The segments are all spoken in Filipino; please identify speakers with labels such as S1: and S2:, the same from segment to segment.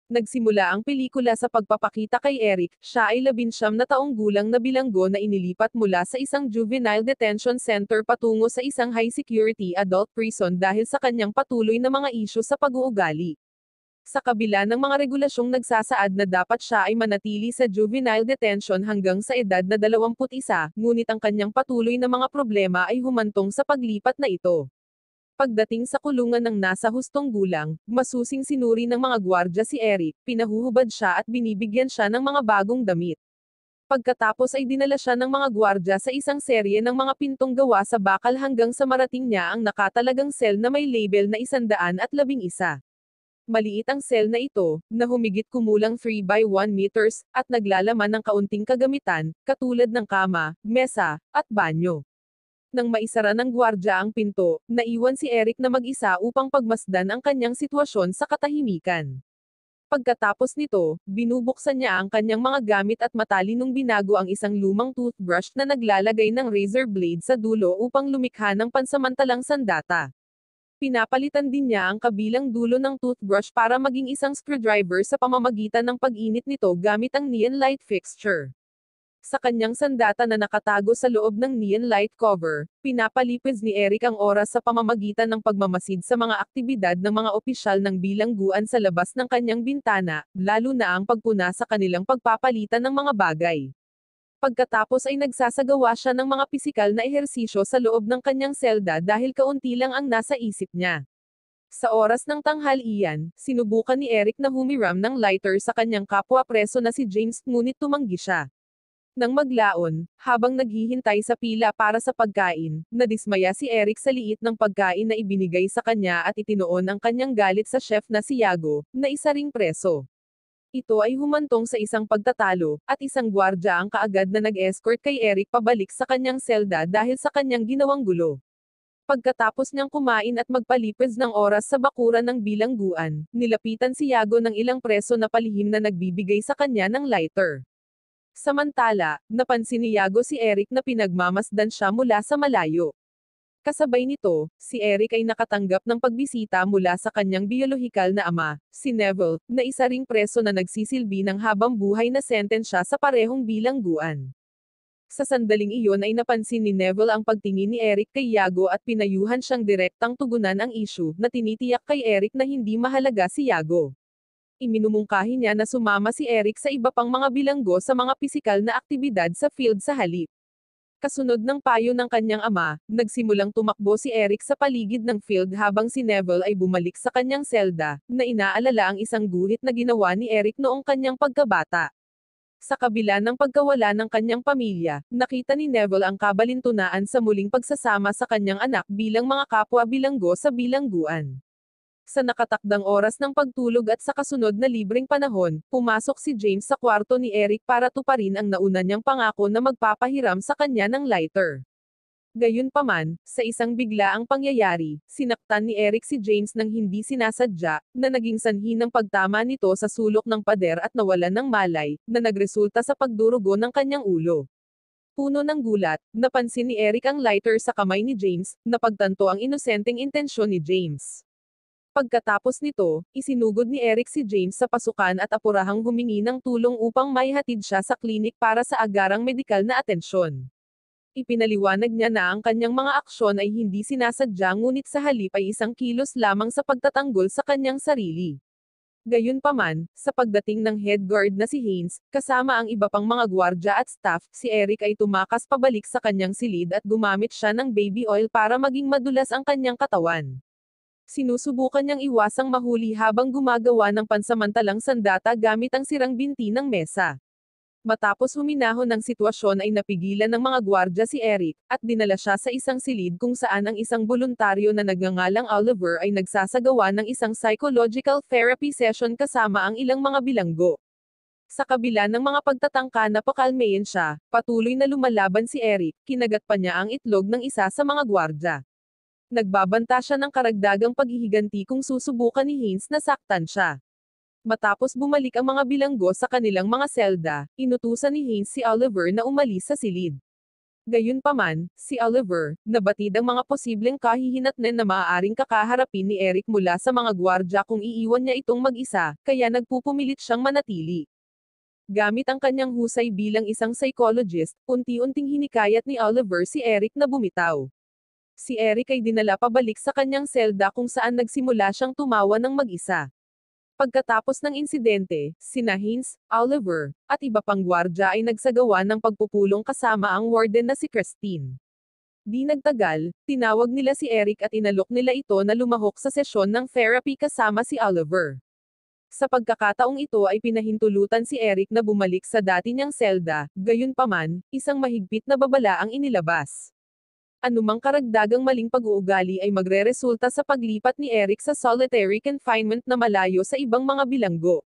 S1: Nagsimula ang pelikula sa pagpapakita kay Eric, siya ay 19 na taong gulang na bilanggo na inilipat mula sa isang juvenile detention center patungo sa isang high-security adult prison dahil sa kanyang patuloy na mga isyu sa pag-uugali. Sa kabila ng mga regulasyong nagsasaad na dapat siya ay manatili sa juvenile detention hanggang sa edad na 21, ngunit ang kanyang patuloy na mga problema ay humantong sa paglipat na ito. Pagdating sa kulungan ng nasa hustong gulang, masusing sinuri ng mga gwardya si Eric, pinahuhubad siya at binibigyan siya ng mga bagong damit. Pagkatapos ay dinala siya ng mga gwardya sa isang serye ng mga pintong gawa sa bakal hanggang sa marating niya ang nakatalagang sel na may label na 111. Maliit ang sel na ito, na humigit kumulang 3 by 1 meters, at naglalaman ng kaunting kagamitan, katulad ng kama, mesa, at banyo. Nang maisara ng gwardya ang pinto, naiwan si Eric na mag-isa upang pagmasdan ang kanyang sitwasyon sa katahimikan. Pagkatapos nito, binubuksan niya ang kanyang mga gamit at matalinong binago ang isang lumang toothbrush na naglalagay ng razor blade sa dulo upang lumikha ng pansamantalang sandata. Pinapalitan din niya ang kabilang dulo ng toothbrush para maging isang screwdriver sa pamamagitan ng pag-init nito gamit ang neon light fixture. Sa kanyang sandata na nakatago sa loob ng neon light cover, pinapalipid ni Eric ang oras sa pamamagitan ng pagmamasid sa mga aktibidad ng mga opisyal ng bilangguan sa labas ng kanyang bintana, lalo na ang pagpuna sa kanilang pagpapalitan ng mga bagay. Pagkatapos ay nagsasagawa siya ng mga pisikal na ehersisyo sa loob ng kanyang selda dahil kaunti lang ang nasa isip niya. Sa oras ng tanghalian, sinubukan ni Eric na humiram ng lighter sa kanyang kapwa preso na si James ngunit tumanggi siya. Nang maglaon, habang naghihintay sa pila para sa pagkain, nadismaya si Eric sa liit ng pagkain na ibinigay sa kanya at itinoon ang kanyang galit sa chef na si Yago, na isa ring preso. Ito ay humantong sa isang pagtatalo, at isang gwardya ang kaagad na nag-escort kay Eric pabalik sa kanyang selda dahil sa kanyang ginawang gulo. Pagkatapos niyang kumain at magpalipid ng oras sa bakuran ng bilangguan, nilapitan si Yago ng ilang preso na palihim na nagbibigay sa kanya ng lighter. Samantala, napansin ni Yago si Eric na pinagmamasdan siya mula sa malayo. Kasabay nito, si Eric ay nakatanggap ng pagbisita mula sa kanyang biolohikal na ama, si Neville, na isa ring preso na nagsisilbi ng habang buhay na sentensya sa parehong bilangguan. Sa sandaling iyon ay napansin ni Neville ang pagtingin ni Eric kay Yago at pinayuhan siyang direktang tugunan ang issue na tinitiyak kay Eric na hindi mahalaga si Yago. Iminumungkahi niya na sumama si Eric sa iba pang mga bilanggo sa mga pisikal na aktibidad sa field sa halip. Kasunod ng payo ng kanyang ama, nagsimulang tumakbo si Eric sa paligid ng field habang si Neville ay bumalik sa kanyang selda, na inaalala ang isang guhit na ginawa ni Eric noong kanyang pagkabata. Sa kabila ng pagkawala ng kanyang pamilya, nakita ni Neville ang kabalintunaan sa muling pagsasama sa kanyang anak bilang mga kapwa bilanggo sa bilangguan. Sa nakatakdang oras ng pagtulog at sa kasunod na libreng panahon, pumasok si James sa kwarto ni Eric para tuparin ang nauna niyang pangako na magpapahiram sa kanya ng lighter. Gayunpaman, sa isang biglaang pangyayari, sinaktan ni Eric si James nang hindi sinasadya, na naging sanhi ng pagtama nito sa sulok ng pader at nawalan ng malay, na nagresulta sa pagdurugo ng kanyang ulo. Puno ng gulat, napansin ni Eric ang lighter sa kamay ni James, napagtanto ang inosenteng intensyon ni James. Pagkatapos nito, isinugod ni Eric si James sa pasukan at apurahang humingi ng tulong upang maihatid siya sa klinik para sa agarang medikal na atensyon. Ipinaliwanag niya na ang kanyang mga aksyon ay hindi sinasadya ngunit sa halip ay isang kilos lamang sa pagtatanggol sa kanyang sarili. Gayunpaman, sa pagdating ng head guard na si Haynes, kasama ang iba pang mga gwardya at staff, si Eric ay tumakas pabalik sa kanyang silid at gumamit siya ng baby oil para maging madulas ang kanyang katawan. Sinusubukan niyang iwasang mahuli habang gumagawa ng pansamantalang sandata gamit ang sirang binti ng mesa. Matapos huminahon ng sitwasyon ay napigilan ng mga gwardya si Eric, at dinala siya sa isang silid kung saan ang isang voluntaryo na nagngangalang Oliver ay nagsasagawa ng isang psychological therapy session kasama ang ilang mga bilanggo. Sa kabila ng mga pagtatangka na pakalmayin siya, patuloy na lumalaban si Eric, kinagat pa niya ang itlog ng isa sa mga gwardya. Nagbabanta siya ng karagdagang paghihiganti kung susubukan ni Haynes na saktan siya. Matapos bumalik ang mga bilanggo sa kanilang mga selda, inutusan ni Haynes si Oliver na umalis sa silid. Gayunpaman, si Oliver, nabatid ang mga posibleng kahihinatnan na maaaring kakaharapin ni Eric mula sa mga gwardya kung iiwan niya itong mag-isa, kaya nagpupumilit siyang manatili. Gamit ang kanyang husay bilang isang psychologist, unti-unting hinikayat ni Oliver si Eric na bumitaw. Si Eric ay dinala pabalik sa kanyang selda kung saan nagsimula siyang tumawa ng mag-isa. Pagkatapos ng insidente, sina Haynes, Oliver, at iba pang gwardya ay nagsagawa ng pagpupulong kasama ang warden na si Christine. Di nagtagal, tinawag nila si Eric at inalok nila ito na lumahok sa sesyon ng therapy kasama si Oliver. Sa pagkakataong ito ay pinahintulutan si Eric na bumalik sa dati niyang selda, gayunpaman, isang mahigpit na babala ang inilabas. Anumang karagdagang maling pag-uugali ay magreresulta sa paglipat ni Eric sa solitary confinement na malayo sa ibang mga bilanggo.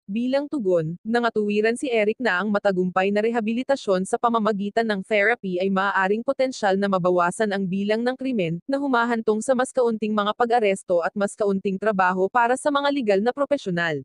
S1: Bilang tugon, nangatuwiran si Eric na ang matagumpay na rehabilitasyon sa pamamagitan ng therapy ay maaaring potensyal na mabawasan ang bilang ng krimen na humahantong sa mas kaunting mga pag-aresto at mas kaunting trabaho para sa mga legal na propesyonal.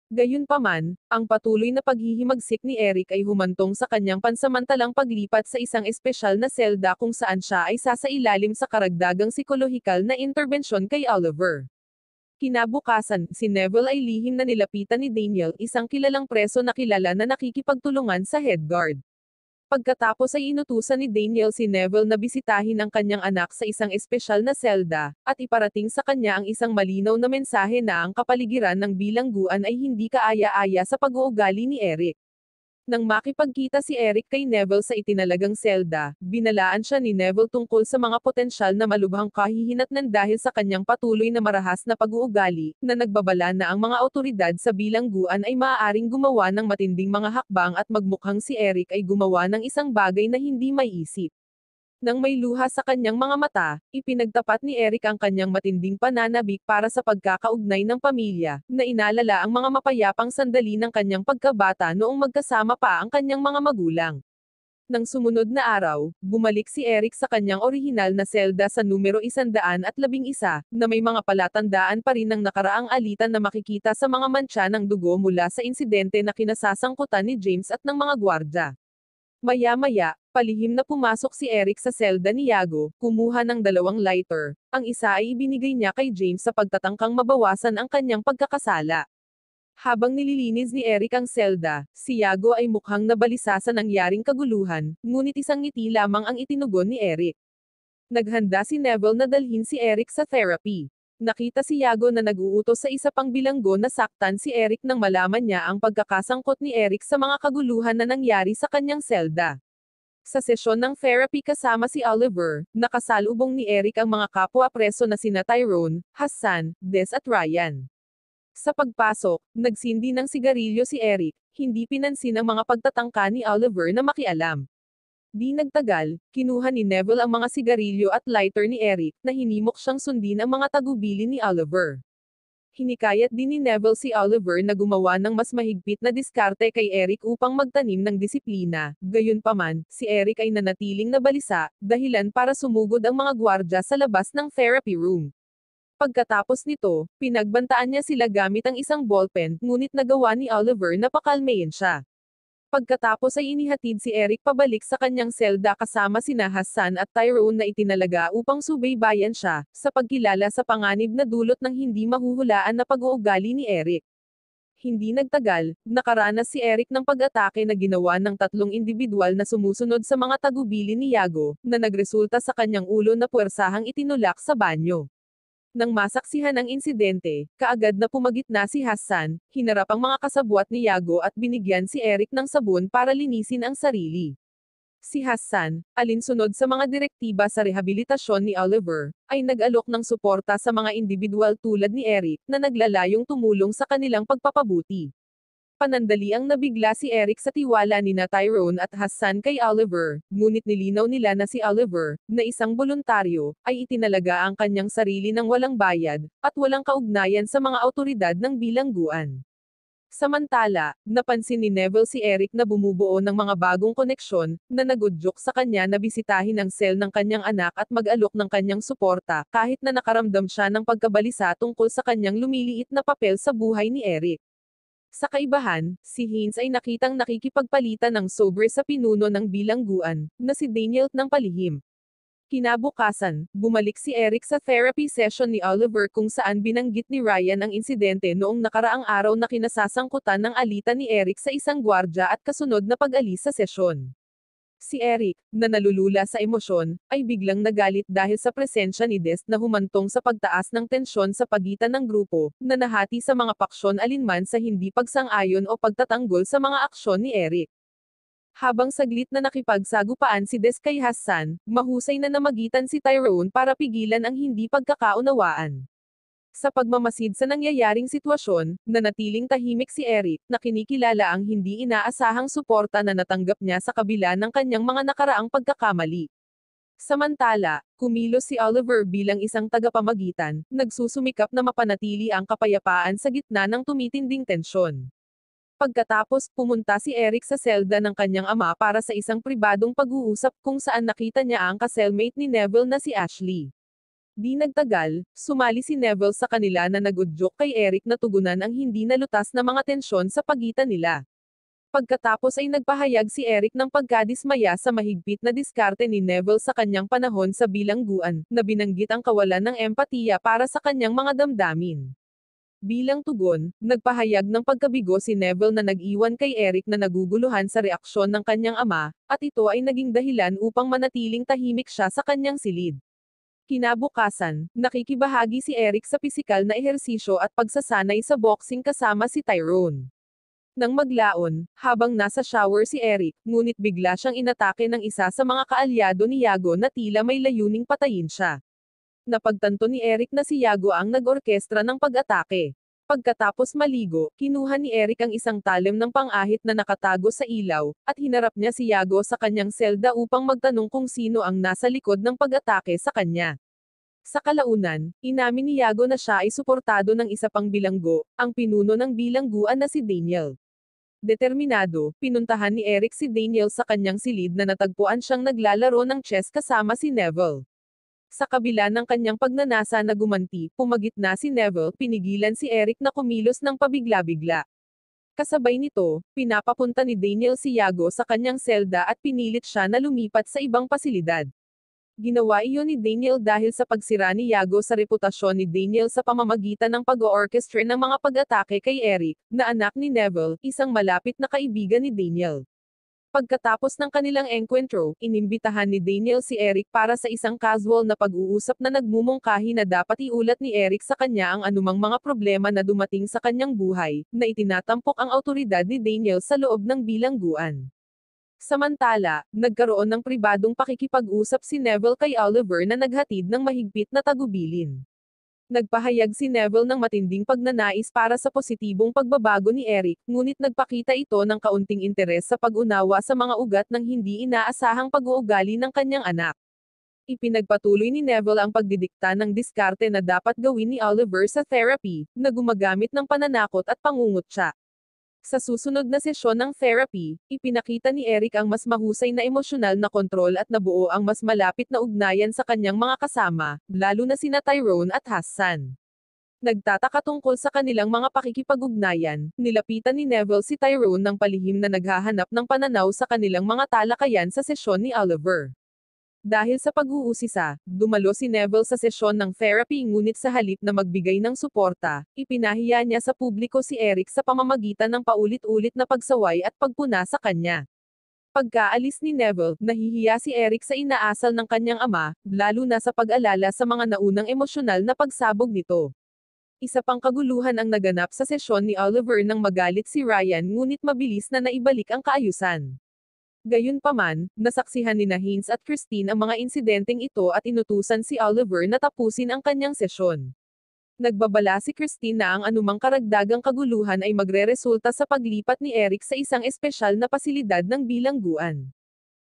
S1: Gayunpaman, ang patuloy na paghihimagsik ni Eric ay humantong sa kanyang pansamantalang paglipat sa isang espesyal na selda kung saan siya ay sasailalim sa karagdagang psikolohikal na interbensyon kay Oliver. Kinabukasan, si Neville ay lihim na nilapitan ni Daniel, isang kilalang preso na kilala na nakikipagtulungan sa head guard. Pagkatapos ay inutusan ni Daniel si Neville na bisitahin ang kanyang anak sa isang espesyal na selda, at iparating sa kanya ang isang malinaw na mensahe na ang kapaligiran ng bilangguan ay hindi kaaya-aya sa pag-uugali ni Eric. Nang makipagkita si Eric kay Neville sa itinalagang selda, binalaan siya ni Neville tungkol sa mga potensyal na malubhang kahihinatnan dahil sa kanyang patuloy na marahas na pag-uugali, na nagbabala na ang mga awtoridad sa bilangguan ay maaaring gumawa ng matinding mga hakbang at magmukhang si Eric ay gumawa ng isang bagay na hindi maiisip. Nang may luha sa kanyang mga mata, ipinagtapat ni Eric ang kanyang matinding pananabik para sa pagkakaugnay ng pamilya, na inalala ang mga mapayapang sandali ng kanyang pagkabata noong magkasama pa ang kanyang mga magulang. Nang sumunod na araw, bumalik si Eric sa kanyang orihinal na selda sa numero 111, na may mga palatandaan pa rin ng nakaraang alitan na makikita sa mga mantsa ng dugo mula sa insidente na kinasasangkutan ni James at ng mga gwardya. Maya-maya, palihim na pumasok si Eric sa selda ni Iago, kumuha ng 2 lighter. Ang isa ay ibinigay niya kay James sa pagtatangkang mabawasan ang kanyang pagkakasala. Habang nililinis ni Eric ang selda, si Iago ay mukhang nabalisa sa nangyaring kaguluhan, ngunit isang ngiti lamang ang itinugon ni Eric. Naghanda si Neville na dalhin si Eric sa therapy. Nakita si Iago na nag-uutos sa isa pang bilanggo na saktan si Eric nang malaman niya ang pagkakasangkot ni Eric sa mga kaguluhan na nangyari sa kanyang selda. Sa sesyon ng therapy kasama si Oliver, nakasalubong ni Eric ang mga kapwa-preso na sina Tyrone, Hassan, Des at Ryan. Sa pagpasok, nagsindi ng sigarilyo si Eric, hindi pinansin ang mga pagtatangka ni Oliver na makialam. Di nagtagal, kinuha ni Neville ang mga sigarilyo at lighter ni Eric, na hinimok siyang sundin ang mga tagubilin ni Oliver. Hinikayat din ni Neville si Oliver na gumawa ng mas mahigpit na diskarte kay Eric upang magtanim ng disiplina, gayunpaman, si Eric ay nanatiling nabalisa, dahilan para sumugod ang mga gwardya sa labas ng therapy room. Pagkatapos nito, pinagbantaan niya sila gamit ang isang ballpen, ngunit nagawa ni Oliver na pakalmayin siya. Pagkatapos ay inihatid si Eric pabalik sa kanyang selda kasama sina Hassan at Tyrone na itinalaga upang subaybayan siya, sa pagkilala sa panganib na dulot ng hindi mahuhulaan na pag-uugali ni Eric. Hindi nagtagal, nakaranas si Eric ng pag-atake na ginawa ng 3 individual na sumusunod sa mga tagubili ni Iago, na nagresulta sa kanyang ulo na puwersahang itinulak sa banyo. Nang masaksihan ang insidente, kaagad na pumagitna si Hassan, hinarap ang mga kasabwat ni Iago at binigyan si Eric ng sabon para linisin ang sarili. Si Hassan, alinsunod sa mga direktiba sa rehabilitasyon ni Oliver, ay nag-alok ng suporta sa mga individual tulad ni Eric na naglalayong tumulong sa kanilang pagpapabuti. Panandaliang nabigla si Eric sa tiwala nina Tyrone at Hassan kay Oliver, ngunit nilinaw nila na si Oliver, na isang voluntaryo, ay itinalaga ang kanyang sarili ng walang bayad, at walang kaugnayan sa mga awtoridad ng bilangguan. Samantala, napansin ni Neville si Eric na bumubuo ng mga bagong koneksyon, na nagudyok sa kanya na bisitahin ang sel ng kanyang anak at mag-alok ng kanyang suporta, kahit na nakaramdam siya ng pagkabalisa tungkol sa kanyang lumiliit na papel sa buhay ni Eric. Sa kaibahan, si Haynes ay nakitang nakikipagpalitan ng sobre sa pinuno ng bilangguan, na si Daniel ng palihim. Kinabukasan, bumalik si Eric sa therapy session ni Oliver kung saan binanggit ni Ryan ang insidente noong nakaraang araw na kinasasangkutan ng alitan ni Eric sa isang gwardya at kasunod na pag-alis sa sesyon. Si Eric, na nalulula sa emosyon, ay biglang nagalit dahil sa presensya ni Des na humantong sa pagtaas ng tensyon sa pagitan ng grupo, na nahati sa mga paksyon alinman sa hindi pagsang-ayon o pagtatanggol sa mga aksyon ni Eric. Habang saglit na nakipagsagupaan si Des kay Hassan, mahusay na namagitan si Tyrone para pigilan ang hindi pagkakaunawaan. Sa pagmamasid sa nangyayaring sitwasyon, nanatiling tahimik si Eric, na kinikilala ang hindi inaasahang suporta na natanggap niya sa kabila ng kanyang mga nakaraang pagkakamali. Samantala, kumilos si Oliver bilang isang tagapamagitan, nagsusumikap na mapanatili ang kapayapaan sa gitna ng tumitinding tensyon. Pagkatapos, pumunta si Eric sa selda ng kanyang ama para sa isang pribadong pag-uusap kung saan nakita niya ang ka-cellmate ni Neville na si Ashley. Di nagtagal, sumali si Neville sa kanila na nagudyok kay Eric na tugunan ang hindi nalutas na mga tensyon sa pagitan nila. Pagkatapos ay nagpahayag si Eric ng pagkadismaya sa mahigpit na diskarte ni Neville sa kanyang panahon sa bilangguan, na binanggit ang kawalan ng empatiya para sa kanyang mga damdamin. Bilang tugon, nagpahayag ng pagkabigo si Neville na nag-iwan kay Eric na naguguluhan sa reaksyon ng kanyang ama, at ito ay naging dahilan upang manatiling tahimik siya sa kanyang silid. Kinabukasan, nakikibahagi si Eric sa pisikal na ehersisyo at pagsasanay sa boxing kasama si Tyrone. Nang maglaon, habang nasa shower si Eric, ngunit bigla siyang inatake ng isa sa mga kaalyado ni Yago na tila may layuning patayin siya. Napagtanto ni Eric na si Yago ang nag-orkestra ng pag-atake. Pagkatapos maligo, kinuha ni Eric ang isang talem ng pang-ahit na nakatago sa ilaw, at hinarap niya si Yago sa kanyang selda upang magtanong kung sino ang nasa likod ng pag-atake sa kanya. Sa kalaunan, inamin ni Yago na siya ay suportado ng isa pang bilanggo, ang pinuno ng bilangguan na si Daniel. Determinado, pinuntahan ni Eric si Daniel sa kanyang silid na natagpuan siyang naglalaro ng chess kasama si Neville. Sa kabila ng kanyang pagnanasa na gumanti, pumagitna si Neville, pinigilan si Eric na kumilos ng pabigla-bigla. Kasabay nito, pinapapunta ni Daniel si Yago sa kanyang selda at pinilit siya na lumipat sa ibang pasilidad. Ginawa iyon ni Daniel dahil sa pagsira ni Yago sa reputasyon ni Daniel sa pamamagitan ng pag-o-orchestra ng mga pag-atake kay Eric, na anak ni Neville, isang malapit na kaibigan ni Daniel. Pagkatapos ng kanilang engkwentro, inimbitahan ni Daniel si Eric para sa isang casual na pag-uusap na nagmumungkahi na dapat iulat ni Eric sa kanya ang anumang mga problema na dumating sa kanyang buhay, na itinatampok ang awtoridad ni Daniel sa loob ng bilangguan. Samantala, nagkaroon ng pribadong pakikipag-usap si Neville kay Oliver na naghatid ng mahigpit na tagubilin. Nagpahayag si Neville ng matinding pagnanais para sa positibong pagbabago ni Eric, ngunit nagpakita ito ng kaunting interes sa pag-unawa sa mga ugat ng hindi inaasahang pag-uugali ng kanyang anak. Ipinagpatuloy ni Neville ang pagdidikta ng diskarte na dapat gawin ni Oliver sa therapy, na gumagamit ng pananakot at pangungutya. Sa susunod na sesyon ng therapy, ipinakita ni Eric ang mas mahusay na emosyonal na kontrol at nabuo ang mas malapit na ugnayan sa kanyang mga kasama, lalo na sina Tyrone at Hassan. Nagtataka tungkol sa kanilang mga pakikipag-ugnayan, nilapitan ni Neville si Tyrone ng palihim na naghahanap ng pananaw sa kanilang mga talakayan sa sesyon ni Oliver. Dahil sa pag-uusisa, dumalo si Neville sa sesyon ng therapy ngunit sa halip na magbigay ng suporta, ipinahiya niya sa publiko si Eric sa pamamagitan ng paulit-ulit na pagsaway at pagpuna sa kanya. Pagkaalis ni Neville, nahihiya si Eric sa inaasal ng kanyang ama, lalo na sa pag-alala sa mga naunang emosyonal na pagsabog nito. Isa pang kaguluhan ang naganap sa sesyon ni Oliver nang magalit si Ryan ngunit mabilis na naibalik ang kaayusan. Gayunpaman, nasaksihan ni Haynes at Christine ang mga insidenteng ito at inutusan si Oliver na tapusin ang kanyang sesyon. Nagbabala si Christine na ang anumang karagdagang kaguluhan ay magreresulta sa paglipat ni Eric sa isang espesyal na pasilidad ng bilangguan.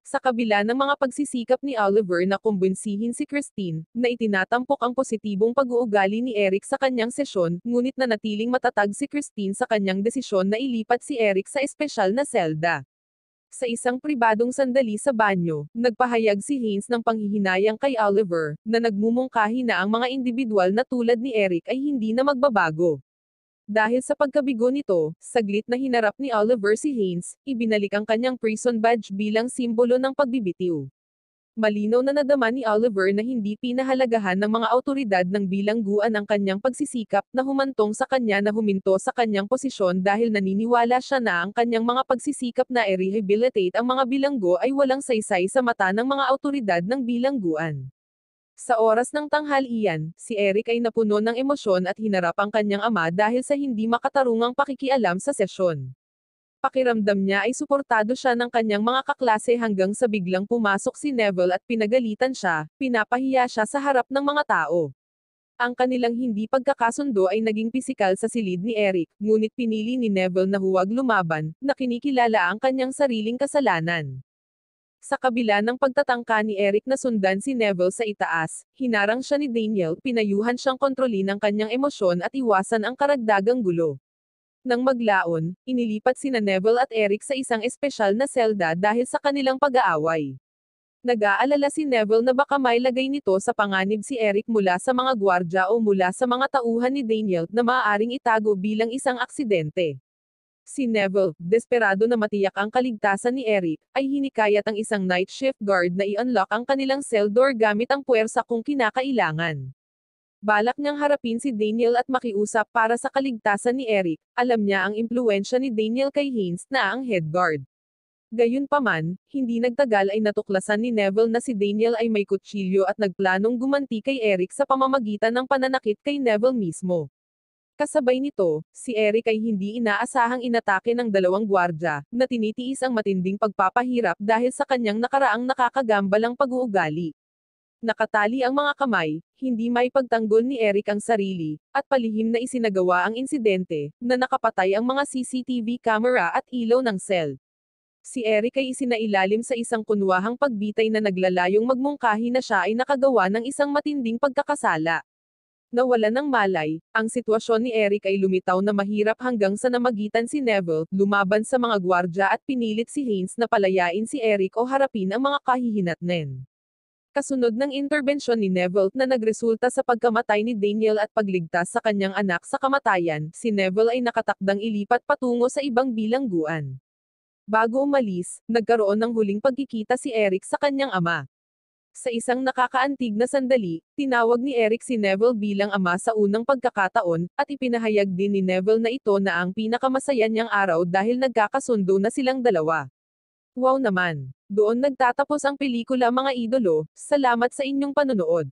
S1: Sa kabila ng mga pagsisikap ni Oliver na kumbinsihin si Christine, na itinatampok ang positibong pag-uugali ni Eric sa kanyang sesyon, ngunit nanatiling matatag si Christine sa kanyang desisyon na ilipat si Eric sa espesyal na selda. Sa isang pribadong sandali sa banyo, nagpahayag si Haynes ng panghihinayang kay Oliver, na nagmumungkahi na ang mga individual na tulad ni Eric ay hindi na magbabago. Dahil sa pagkabigo nito, saglit na hinarap ni Oliver si Haynes, ibinalik ang kanyang prison badge bilang simbolo ng pagbibitiw. Malinaw na nadama ni Oliver na hindi pinahalagahan ng mga awtoridad ng bilangguan ang kanyang pagsisikap na humantong sa kanya na huminto sa kanyang posisyon dahil naniniwala siya na ang kanyang mga pagsisikap na i-rehabilitate ang mga bilanggo ay walang saysay sa mata ng mga awtoridad ng bilangguan. Sa oras ng tanghalian, si Eric ay napuno ng emosyon at hinarap ang kanyang ama dahil sa hindi makatarungang pakikialam sa sesyon. Pakiramdam niya ay suportado siya ng kanyang mga kaklase hanggang sa biglang pumasok si Neville at pinagalitan siya, pinapahiya siya sa harap ng mga tao. Ang kanilang hindi pagkakasundo ay naging pisikal sa silid ni Eric, ngunit pinili ni Neville na huwag lumaban, na kinikilala ang kanyang sariling kasalanan. Sa kabila ng pagtatangka ni Eric na sundan si Neville sa itaas, hinarang siya ni Daniel, pinayuhan siyang kontrolin ang kanyang emosyon at iwasan ang karagdagang gulo. Nang maglaon, inilipat sina Neville at Eric sa isang espesyal na selda dahil sa kanilang pag-aaway. Nag-aalala si Neville na baka mailagay nito sa panganib si Eric mula sa mga gwardya o mula sa mga tauhan ni Daniel na maaaring itago bilang isang aksidente. Si Neville, desperado na matiyak ang kaligtasan ni Eric, ay hinikayat ang isang night shift guard na i-unlock ang kanilang cell door gamit ang puwersa kung kinakailangan. Balak niyang harapin si Daniel at makiusap para sa kaligtasan ni Eric, alam niya ang impluwensya ni Daniel kay Haynes na ang head guard. Gayunpaman, hindi nagtagal ay natuklasan ni Neville na si Daniel ay may kutsilyo at nagplanong gumanti kay Eric sa pamamagitan ng pananakit kay Neville mismo. Kasabay nito, si Eric ay hindi inaasahang inatake ng dalawang gwardya, na tinitiis ang matinding pagpapahirap dahil sa kanyang nakaraang nakakagambalang pag-uugali. Nakatali ang mga kamay, hindi maipagtanggol ni Eric ang sarili, at palihim na isinagawa ang insidente, na nakapatay ang mga CCTV camera at ilaw ng cell. Si Eric ay isinailalim sa isang kunwahang pagbitay na naglalayong magmungkahi na siya ay nakagawa ng isang matinding pagkakasala. Nawala ng malay, ang sitwasyon ni Eric ay lumitaw na mahirap hanggang sa namagitan si Neville, lumaban sa mga gwardya at pinilit si Haynes na palayain si Eric o harapin ang mga kahihinatnen. Kasunod ng interbensyon ni Neville na nagresulta sa pagkamatay ni Daniel at pagligtas sa kanyang anak sa kamatayan, si Neville ay nakatakdang ilipat patungo sa ibang bilangguan. Bago umalis, nagkaroon ng huling pagkikita si Eric sa kanyang ama. Sa isang nakakaantig na sandali, tinawag ni Eric si Neville bilang ama sa unang pagkakataon, at ipinahayag din ni Neville na ito na ang pinakamasaya niyang araw dahil nagkakasundo na silang dalawa. Wow naman! Doon nagtatapos ang pelikula mga idolo, salamat sa inyong panonood.